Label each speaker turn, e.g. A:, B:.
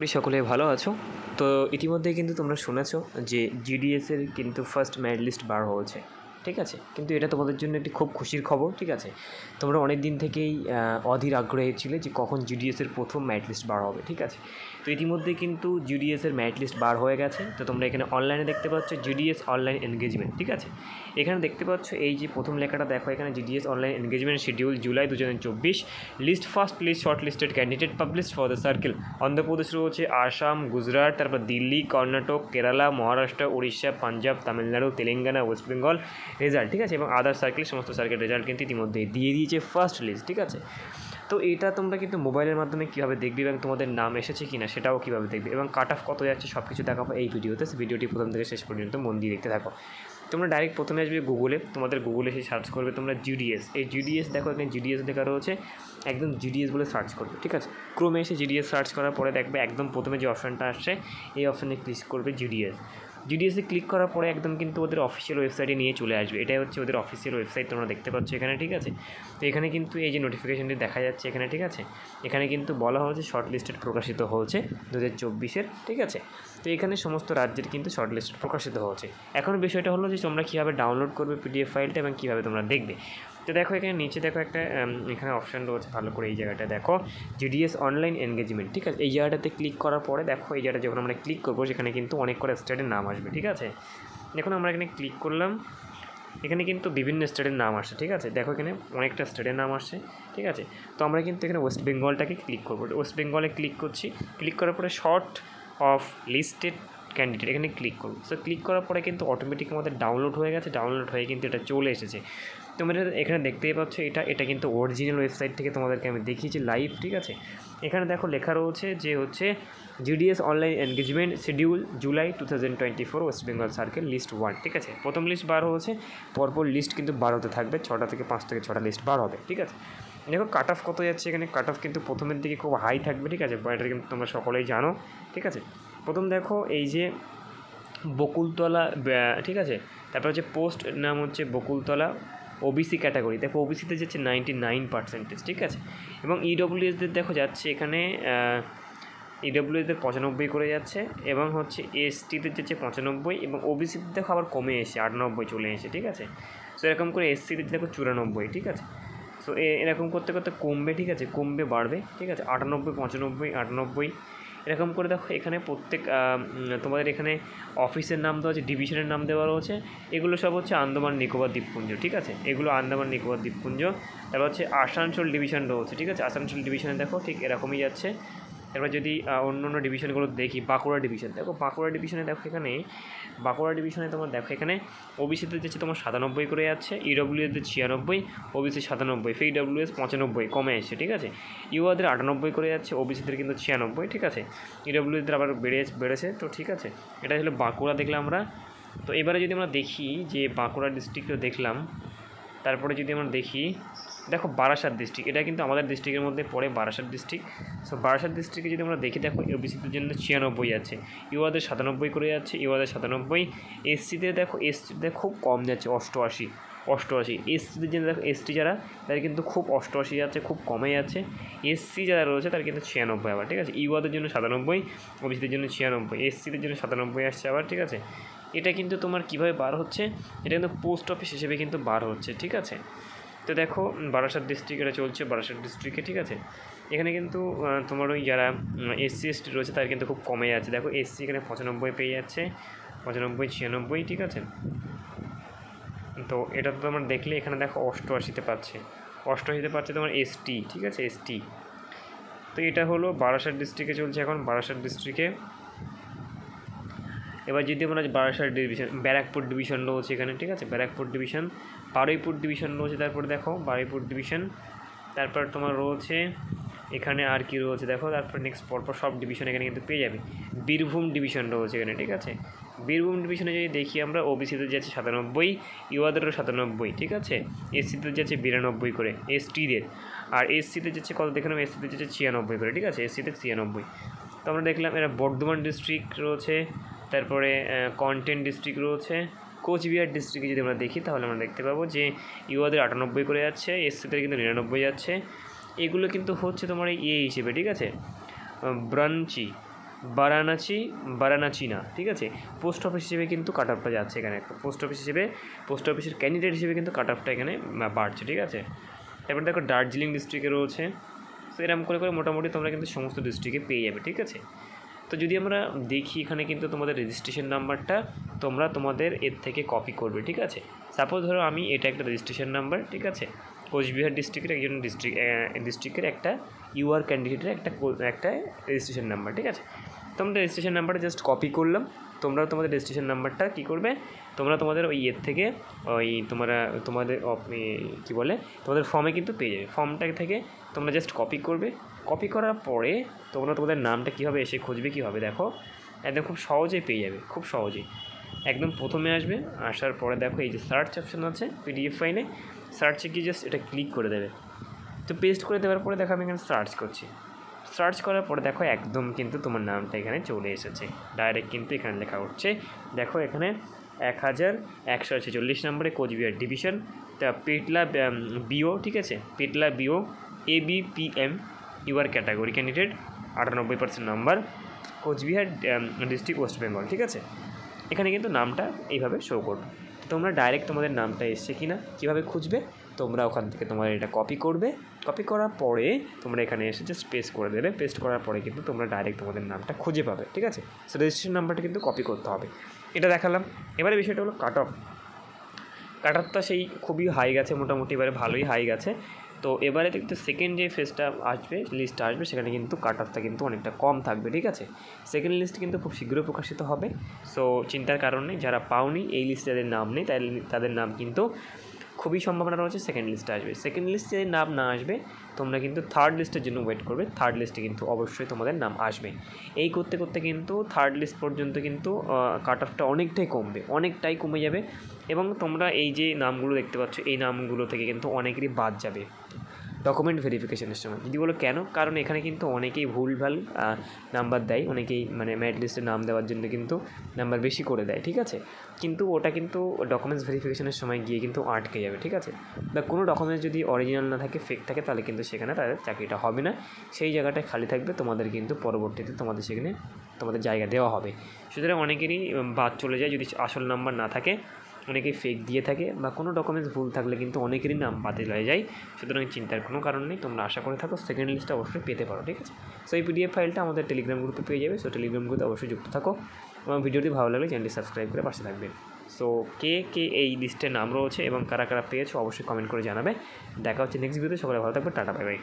A: সকলে ভালো আছো। তো ইতিমধ্যেই কিন্তু তোমরা শুনেছো যে জিডিএসের কিন্তু ফার্স্ট মেরিট লিস্ট বার হয়েছে, ঠিক আছে। কিন্তু এটা তোমাদের জন্য একটি খুব খুশির খবর, ঠিক আছে। তোমরা অনেক দিন থেকেই অধীর আগ্রহী ছিলে যে কখন জিডিএসের প্রথম মেরিট লিস্ট বার হবে, ঠিক আছে। তো ইতিমধ্যেই কিন্তু জিডিএসের মেরিট লিস্ট বার হয়ে গেছে। তো তোমরা এখানে অনলাইনে দেখতে পাচ্ছ জিডিএস অনলাইন এনগেজমেন্ট, ঠিক আছে। এখানে দেখতে পাচ্ছ এই যে প্রথম লেখাটা দেখো, এখানে GDS online engagement schedule July 2024 list first list short listed candidate published for the circle. Andhra Pradesh রয়েছে, আসাম, গুজরাট, তারপর দিল্লি, কর্ণাটক, কেরালা, মহারাষ্ট্র, উড়িষ্যা, পাঞ্জাব, তামিলনাড়ু, তেলেঙ্গানা, ওয়েস্ট বেঙ্গল রেজাল্ট, ঠিক আছে। এবং আদার সার্কেল সমস্ত সার্কেল রেজাল্ট কিন্তু ইতিমধ্যেই দিয়ে দিয়েছে ফার্স্ট লিস্ট, ঠিক আছে। তো এটা তোমরা কিন্তু মোবাইলের মাধ্যমে কীভাবে দেখবে এবং তোমাদের নাম এসেছে কি না সেটাও কীভাবে দেখবে এবং কাট অফ কত যাচ্ছে সব কিছু দেখাবো এই ভিডিওতে। ভিডিওটি প্রথম থেকে শেষ পর্যন্ত মন দিয়ে দেখতে থাকো। তোমরা ডাইরেক্ট প্রথমে আসবে গুগলে, তোমাদের গুগলে এসে সার্চ করবে তোমরা জিডিএস। এই জিডিএস দেখো, এখানে জিডিএস লেখা রয়েছে, একদম জিডিএস বলে সার্চ করবে, ঠিক আছে। ক্রোমে এসে জিডিএস সার্চ করার পরে দেখবে একদম প্রথমে যে অপশানটা আসছে এই অপশানে ক্লিক করবে জিডিএস। জিডিএসে ক্লিক করার পরে একদম কিন্তু ওদের অফিসিয়াল ওয়েবসাইটে নিয়ে চলে আসবে। এটাই হচ্ছে ওদের অফিসিয়াল ওয়েবসাইট, তোমরা দেখতে পাচ্ছ এখানে, ঠিক আছে। তো এখানে কিন্তু এই যে নোটিফিকেশানটি দেখা যাচ্ছে এখানে, ঠিক আছে। এখানে কিন্তু বলা হয়েছে শর্ট লিস্টেড প্রকাশিত হয়েছে 2024-এর, ঠিক আছে। তো এখানে সমস্ত রাজ্যের কিন্তু শর্ট লিস্টেড প্রকাশিত হয়েছে। এখন বিষয়টা হলো যে তোমরা কীভাবে ডাউনলোড করবে পিডিএফ ফাইলটা এবং কীভাবে তোমরা দেখবে। তো দেখো এখানে নিচে দেখো একটা এখানে অপশান রয়েছে, ভালো করে এই জায়গাটা দেখো, জিডিএস অনলাইন এনগেজমেন্ট, ঠিক আছে। এই জায়গাটাতে ক্লিক করার পরে দেখো এই জায়গাটা যখন আমরা ক্লিক করবো সেখানে কিন্তু অনেক করে স্টেটের নাম আসবে, ঠিক আছে। দেখুন আমরা এখানে ক্লিক করলাম, এখানে কিন্তু বিভিন্ন স্টেটের নাম আসছে, ঠিক আছে। দেখো এখানে অনেকটা স্টেটের নাম আসছে, ঠিক আছে। তো আমরা কিন্তু এখানে ওয়েস্ট বেঙ্গলটাকে ক্লিক করবো। ওয়েস্ট বেঙ্গলে ক্লিক করছি, ক্লিক করার পরে শর্ট অফ লিস্টেড ক্যান্ডিডেট এখানে ক্লিক করবো। সো ক্লিক করার পরে কিন্তু অটোমেটিক আমাদের ডাউনলোড হয়ে গেছে, ডাউনলোড হয়ে কিন্তু এটা চলে এসেছে। তোমরা এখানে দেখতেই পাচ্ছ এটা কিন্তু অরিজিনাল ওয়েবসাইট থেকে তোমাদেরকে আমি দেখিয়েছি লাইভ, ঠিক আছে। এখানে দেখো লেখা রয়েছে যে হচ্ছে GDS online engagement schedule July 2024 West Bengal circle list 1, ঠিক আছে। প্রথম লিস্ট বার হয়েছে, পরপর লিস্ট কিন্তু বার হতে থাকবে, 6টা থেকে 5 থেকে 6টা লিস্ট বার হবে, ঠিক আছে। দেখো কাট অফ কত যাচ্ছে, এখানে কাট অফ কিন্তু প্রথমের দিকে খুব হাই থাকবে, ঠিক আছে। এটা কিন্তু তোমরা সকলেই জানো, ঠিক আছে। প্রথম দেখো এই যে বকুলতলা, ঠিক আছে। তারপর হচ্ছে পোস্ট নাম হচ্ছে বকুলতলা ওবিসি ক্যাটাগরি, দেখো ওবিসিতে যাচ্ছে 99%, ঠিক আছে। এবং ইডব্লিউএসদের দেখো যাচ্ছে এখানে ইডব্লিউএসদের 95 করে যাচ্ছে এবং হচ্ছে এসটিদের যাচ্ছে 95 এবং ওবিসিদের দেখো আবার কমে এসে 98 চলে এসে, ঠিক আছে। সো এরকম করে এসসিদের দেখো 94, ঠিক আছে। সো এরকম করতে করতে কমবে, ঠিক আছে, কমবে বাড়বে, ঠিক আছে। 98, 95, 98 এরকম করে দেখো এখানে প্রত্যেক তোমাদের এখানে অফিসের নাম দেওয়া আছে, ডিভিশনের নাম দেওয়া রয়েছে। এগুলো সব হচ্ছে আন্দামান নিকোবর দ্বীপপুঞ্জ, ঠিক আছে। এগুলো আন্দামান নিকোবর দ্বীপপুঞ্জ। তারপর হচ্ছে আসানসোল ডিভিশন রয়েছে, ঠিক আছে। আসানসোল ডিভিশনে দেখো ঠিক এরকমই যাচ্ছে। এবার যদি অন্য অন্য ডিভিশনগুলো দেখি, বাঁকুড়া ডিভিশন দেখো, বাঁকুড়া ডিভিশনে দেখো এখানে বাঁকুড়া ডিভিশনে তোমার দেখো এখানে ওবিসিতে যাচ্ছে তোমার 97 করে যাচ্ছে, ইডব্লিউএসদের 96, ওবিসি 97, ফিডব্লিউএস 95 কমে এসছে, ঠিক আছে। ইউআদের 98 করে যাচ্ছে, ওবিসিদের কিন্তু 96, ঠিক আছে। ইডব্লিউএসদের আবার বেড়েছে, তো ঠিক আছে। এটা হলো বাঁকুড়া দেখলাম আমরা। তো এবারে যদি আমরা দেখি যে বাঁকুড়া ডিস্ট্রিক্টও দেখলাম, তারপরে যদি আমরা দেখি দেখো বারাসাত ডিস্ট্রিক্ট, এটা কিন্তু আমাদের ডিস্ট্রিক্টের মধ্যে পড়ে, বারাসাত ডিস্ট্রিক্ট। সো বারাসাত ডিস্ট্রিক্টে যদি আমরা দেখি দেখো ওবিসিদের জন্য 96 আছে, ইউআদের 97 করে যাচ্ছে, ইউআদের 97, এসসিতে দেখো এসসিতে খুব কম যাচ্ছে 88, এসসিদের জন্য দেখো এসটি যারা তাদের কিন্তু খুব 88 যাচ্ছে, খুব কমে যাচ্ছে। এসসি যারা রয়েছে তার কিন্তু 96 আবার, ঠিক আছে। ইউআদের জন্য 97, ওবিসিদের জন্য 96, এসসিদের জন্য 97 আসছে আবার, ঠিক আছে। এটা কিন্তু তোমার কীভাবে বার হচ্ছে, এটা কিন্তু পোস্ট অফিস হিসেবে কিন্তু বার হচ্ছে, ঠিক আছে। তো দেখো বারাসাত ডিস্ট্রিক্ট এটা চলছে, বারাসাত ডিস্ট্রিক্টে, ঠিক আছে। এখানে কিন্তু তোমার ওই যারা এসসি এসটি রয়েছে তার কিন্তু খুব কমে যাচ্ছে, দেখো এসসি এখানে 95 পেয়ে যাচ্ছে, 95, 96, ঠিক আছে। তো এটা তো তোমরা দেখলে এখানে দেখো 88-তে পাচ্ছে, 88-তে পাচ্ছে তোমার এসটি, ঠিক আছে, এসটি। তো এটা হলো বারাসাত ডিস্ট্রিক্টে চলছে এখন, বারাসাত ডিস্ট্রিক্টে। এবার যদি আমরা বারাসাত ডিভিশন, ব্যারাকপুর ডিভিশন রয়েছে এখানে, ঠিক আছে। ব্যারাকপুর ডিভিশন, বারুইপুর ডিভিশন রয়েছে, তারপরে দেখো বারুইপুর ডিভিশন, তারপর তোমার রয়েছে এখানে আর কি রয়েছে দেখো, তারপর নেক্সট পরপর সব ডিভিশন এখানে কিন্তু পেয়ে যাবে। বীরভূম ডিভিশন রয়েছে এখানে, ঠিক আছে। বীরভূম ডিভিশনে যদি দেখি আমরা ওবিসিতে যাচ্ছে 97, ইউআদেরও 97, ঠিক আছে। এসসিতে যাচ্ছে 92 করে এসটিদের, আর এসসিতে যাচ্ছে কত দেখলাম, এসসিতে যাচ্ছে 96 করে, ঠিক আছে, এসসিতে 96। তো আমরা দেখলাম এরা বর্ধমান ডিস্ট্রিক্ট রয়েছে, তারপরে কন্টেন্ট ডিস্ট্রিক্ট রয়েছে, কোচবিহার ডিস্ট্রিক্টে যদি আমরা দেখি তাহলে আমরা দেখতে পাবো যে ইউআদের 98 করে যাচ্ছে, এসসিতে কিন্তু 99 যাচ্ছে। এগুলো কিন্তু হচ্ছে তোমার এই হিসেবে, ঠিক আছে, ব্রাঞ্চি বারাণসী না, ঠিক আছে। পোস্ট অফিস হিসেবে কিন্তু কাট অফটা যাচ্ছে এখানে, পোস্ট অফিসের ক্যান্ডিডেট হিসেবে কিন্তু কাট অফটা এখানে বাড়ছে, ঠিক আছে। এবার দেখো দার্জিলিং ডিস্ট্রিক্টে রয়েছে। সো এরকম করে মোটামুটি তোমরা কিন্তু সমস্ত ডিস্ট্রিক্টে পেয়ে যাবে, ঠিক আছে। তো যদি আমরা দেখি এখানে কিন্তু তোমাদের রেজিস্ট্রেশন নাম্বারটা তোমরা তোমাদের এর থেকে কপি করবে, ঠিক আছে। সাপোজ ধরো আমি এটা একটা রেজিস্ট্রেশন নাম্বার, ঠিক আছে, কোচবিহার ডিস্ট্রিক্টের একজন ডিস্ট্রিক্টের একটা ইউআর ক্যান্ডিডেটের একটা রেজিস্ট্রেশন নাম্বার, ঠিক আছে। তোমরা রেজিস্ট্রেশন নাম্বারটা জাস্ট কপি করলাম। তোমরা তোমাদের রেজিস্ট্রেশন নাম্বারটা কী করবে, তোমরা তোমাদের ওই এর থেকে ওই তোমাদের কী বলে তোমাদের ফর্মে কিন্তু পেয়ে যাবে। ফর্মটা থেকে তোমরা জাস্ট কপি করবে। কপি করার পরে তোমরা তোমাদের নামটা কীভাবে এসে খুঁজবে, কীভাবে দেখো একদম খুব সহজেই পেয়ে যাবে, খুব সহজেই। একদম প্রথমে আসবে, আসার পরে দেখো এই যে সার্চ অপশান আছে পিডিএফ ফাইলে, সার্চে গিয়ে জাস্ট এটা ক্লিক করে দেবে। তো পেস্ট করে দেওয়ার পরে দেখো আমি এখানে সার্চ করছি। সার্চ করার পরে দেখো একদম কিন্তু তোমার নামটা এখানে চলে এসেছে, ডাইরেক্ট কিন্তু এখানে লেখা উঠছে। দেখো এখানে 1146 নম্বরে কোচবিহার ডিভিশন, তা পেটলা বিও, ঠিক আছে, Petla BO ABPM UR category candidate 98% number, Coochbehar district West Bengal, ঠিক আছে। এখানে কিন্তু নামটা এইভাবে শো করবে। তোমরা ডাইরেক্ট তোমাদের নামটা এসছে কি না কীভাবে খুঁজবে, তোমরা ওখান থেকে তোমার এটা কপি করবে। কপি করার পরে তোমরা এখানে এসে জাস্ট পেস্ট করে দেবে। পেস্ট করার পরে কিন্তু তোমরা ডাইরেক্ট তোমাদের নামটা খুঁজে পাবে, ঠিক আছে। সো রেজিস্ট্রেশন নাম্বারটা কিন্তু কপি করতে হবে, এটা দেখালাম। এবারে বিষয়টা হলো কাট অফটা সেই খুবই হাই গেছে, মোটামুটি এবারে ভালোই হাই গেছে। তো এবারে কিন্তু সেকেন্ড যে ফেজটা আসবে, লিস্টটা আসবে, সেখানে কিন্তু কাট অফটা কিন্তু অনেকটা কম থাকবে, ঠিক আছে। সেকেন্ড লিস্ট কিন্তু খুব শীঘ্রই প্রকাশিত হবে। সো চিন্তার কারণ নেই, যারা পাওনি এই লিস্টে যাদের নাম নেই তাদের নাম কিন্তু খুবই সম্ভাবনা রয়েছে সেকেন্ড লিস্টে আসবে। সেকেন্ড লিস্টে যদি নাম না আসবে তোমরা কিন্তু থার্ড লিস্টের জন্য ওয়েট করবে। থার্ড লিস্টে কিন্তু অবশ্যই তোমাদের নাম আসবে। এই করতে করতে কিন্তু থার্ড লিস্ট পর্যন্ত কিন্তু কাট অফটা অনেকটাই কমে যাবে। এবং তোমরা এই যে নামগুলো দেখতে পাচ্ছ, এই নামগুলো থেকে কিন্তু অনেকেরই বাদ যাবে ডকুমেন্ট ভেরিফিকেশনের সময়। যদি বলো কেন, কারণ এখানে কিন্তু অনেকেই ভুলভাল নাম্বার দেয়, অনেকেই মানে মেরিট লিস্টে নাম দেওয়ার জন্য কিন্তু নাম্বার বেশি করে দেয়, ঠিক আছে। কিন্তু ওটা কিন্তু ডকুমেন্টস ভেরিফিকেশনের সময় গিয়ে কিন্তু আটকে যাবে, ঠিক আছে। বা কোনো ডকুমেন্টস যদি অরিজিনাল না থাকে, ফেক থাকে, তাহলে কিন্তু সেখানে তাদের চাকরিটা হবে না, সেই জায়গাটায় খালি থাকবে। তোমাদের কিন্তু পরবর্তীতে তোমাদের সেখানে তোমাদের জায়গা দেওয়া হবে। সুতরাং অনেকেরই বাদ চলে যায় যদি আসল নাম্বার না থাকে, অনেকেই ফেক দিয়ে থাকে, বা কোনো ডকুমেন্টস ভুল থাকলে কিন্তু অনেকেরই নাম বাতিল হয়ে যায়। সুতরাং চিন্তার কোনো কারণ নেই, তোমরা আশা করে থাকো সেকেন্ড লিস্টটা অবশ্যই পেতে পারো, ঠিক আছে। সো এই পিডিএফ ফাইলটা আমাদের টেলিগ্রাম গ্রুপে পেয়ে যাবে। সো টেলিগ্রাম গ্রুপে অবশ্যই যুক্ত থাকো। এবং ভিডিওটি ভালো লাগলে চ্যানেলটি সাবস্ক্রাইব করে পাশে থাকবেন। সো কে এই লিস্টে নাম রয়েছে এবং কারা পেয়েছো অবশ্যই কমেন্ট করে জানাবে। দেখা হচ্ছে নেক্সট ভিডিওতে। সকলে ভালো থাকবে, টাটা, বাই বাই।